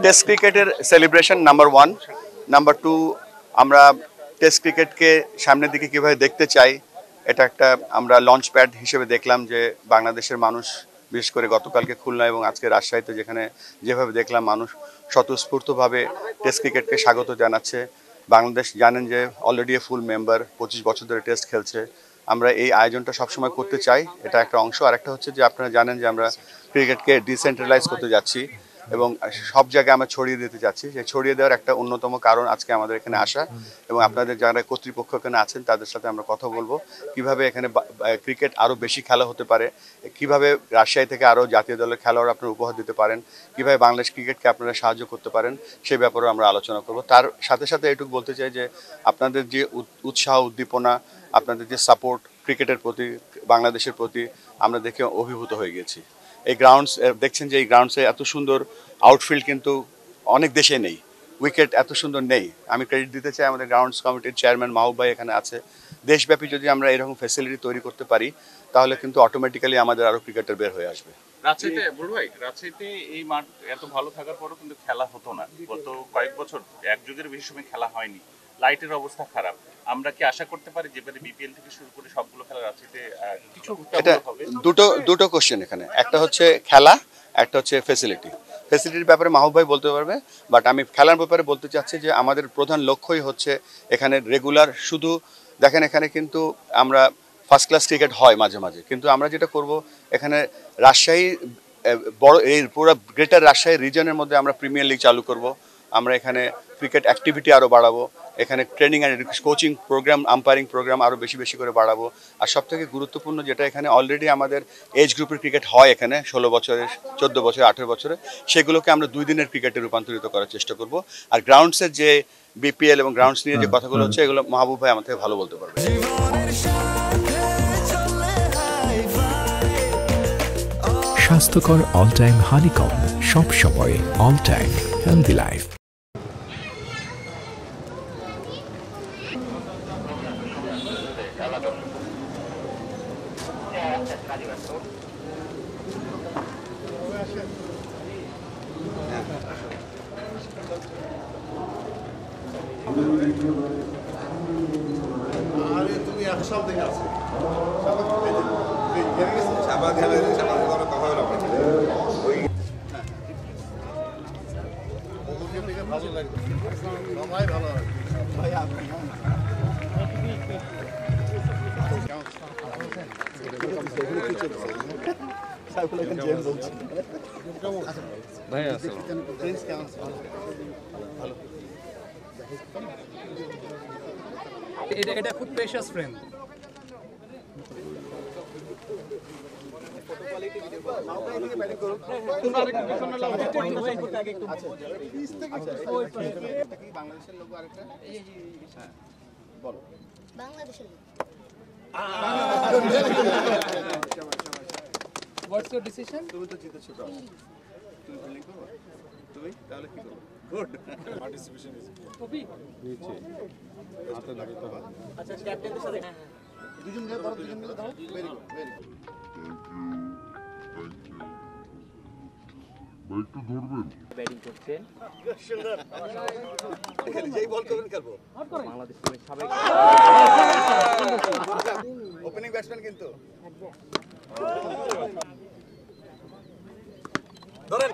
Test ক্রিকেটের celebration number 1, number 2 আমরা test ক্রিকেটকে সামনের দিকে কিভাবে দেখতে চাই এটা একটা আমরা লঞ্চ প্যাড হিসেবে দেখলাম যে বাংলাদেশের মানুষ বিশেষ করে গতকালকে খুলনা এবং আজকে রাজশাহীতে যেভাবে দেখলাম মানুষ স্বতঃস্ফূর্তভাবে টেস্ট ক্রিকেটকে স্বাগত জানাচ্ছে। বাংলাদেশ জানেন যে অলরেডি ফুল মেম্বার, 25 বছর ধরে টেস্ট খেলছে। আমরা এই আয়োজনটা সবসময় করতে চাই, এটা একটা অংশ। আর একটা হচ্ছে যে আপনারা জানেন যে আমরা ক্রিকেটকে ডিসেন্ট্রালাইজ করতে যাচ্ছি এবং সব জায়গায় আমরা ছড়িয়ে দিতে চাচ্ছি। সেই ছড়িয়ে দেওয়ার একটা অন্যতম কারণ আজকে আমাদের এখানে আসা এবং আপনাদের যারা কর্তৃপক্ষ এখানে আছেন তাদের সাথে আমরা কথা বলবো কিভাবে এখানে ক্রিকেট আরও বেশি খেলা হতে পারে, কিভাবে রাজশাহী থেকে আরও জাতীয় দলের খেলোয়াড় আপনারা উপহার দিতে পারেন, কিভাবে বাংলাদেশ ক্রিকেটকে আপনারা সাহায্য করতে পারেন সেই ব্যাপারেও আমরা আলোচনা করব। তার সাথে সাথে এটুকু বলতে চাই যে আপনাদের যে উৎসাহ উদ্দীপনা, আপনাদের যে সাপোর্ট ক্রিকেটের প্রতি, বাংলাদেশের প্রতি আমরা দেখে অভিভূত হয়ে গেছি। এই গ্রাউন্ডস দেখছেন যে এই গ্রাউন্ডসে এত সুন্দর আউটফিল্ড কিন্তু অনেক দেশে নেই, উইকেট এত সুন্দর নেই। আমি ক্রেডিট দিতে চাই আমাদের গ্রাউন্ডস কমিটির চেয়ারম্যান মাহবুব ভাই এখানে আছে। দেশব্যাপী যদি আমরা এরকম ফ্যাসিলিটি তৈরি করতে পারি তাহলে কিন্তু অটোমেটিক্যালি আমাদের আরও ক্রিকেটার বের হয়ে আসবে। রাজশাহীতে এই মাঠ এত ভালো থাকার পরও কিন্তু খেলা হতো না, গত কয়েক বছর এক যুগের বেশি সময় খেলা হয়নি, লাইটের অবস্থা খারাপ। আমরা কি আশা করতে পারি যেবারে বিপিএল থেকে শুরু করে সবগুলো খেলা রাজশাহীতে কিছু হবে? দুটো কোশ্চেন এখানে, একটা হচ্ছে খেলা, একটা হচ্ছে ফ্যাসিলিটির ব্যাপারে মাহবুব ভাই বলতে পারবে, বাট আমি খেলার ব্যাপারে বলতে চাচ্ছি যে আমাদের প্রধান লক্ষ্যই হচ্ছে এখানে রেগুলার, শুধু দেখেন এখানে কিন্তু আমরা ফার্স্ট ক্লাস ক্রিকেট হয় মাঝে মাঝে, কিন্তু আমরা যেটা করব এখানে রাজশাহী বড় এই পুরো গ্রেটার রাজশাহী রিজনের মধ্যে আমরা প্রিমিয়ার লিগ চালু করব। আমরা এখানে ক্রিকেট অ্যাক্টিভিটি আরও বাড়াবো, এখানে training and coaching programme, umpiring programme আরও বেশি করে বাড়াবো। আর সবথেকে গুরুত্বপূর্ণ যেটা, এখানে অলরেডি আমাদের এজ গ্রুপের ক্রিকেট হয় এখানে 16 বছরের, 14 বছর, 18 বছরে, সেগুলোকে আমরা 2 দিনের ক্রিকেটে রূপান্তরিত করার চেষ্টা করব। আর গ্রাউন্ডসের যে বিপিএল এবং গ্রাউন্ডস নিয়ে যে কথাগুলো হচ্ছে এগুলো মাহবুব ভাই আমার থেকে ভালো বলতে পারবে। স্বাস্থ্যকর অল টাইম হানিকম, সব সময় অল টাইম হেলদি লাইফ। তুমি এখন সব দেখে আছে ভালো লাগবে, সবাই ভালো লাগবে ভাই। আপনি এটা খুব প্রেশাস ফ্রেন্ড। বাংলাদেশের লোক আরেকটা বলো, বাংলাদেশের লোক। What's your decision? তুমি তো জিতেছো, তুমি ফিল্ডিং করো, তুমি তাহলে কি করবে? গুড পার্টিসিপেশন ইজ কপি নিচে হাতে লাগে তো। আচ্ছা ক্যাপ্টেনদের সাথে দুজন মিলে ধরো, দুজন মিলে ধরো। Very good, very good. একটু ধরবেন। ব্যাটিং করছেন, যেই বল করবেন খেলবো। বাংলাদেশ টিমের সাবেক ওপেনিং ব্যাটসম্যান কিন্তু ধরেন।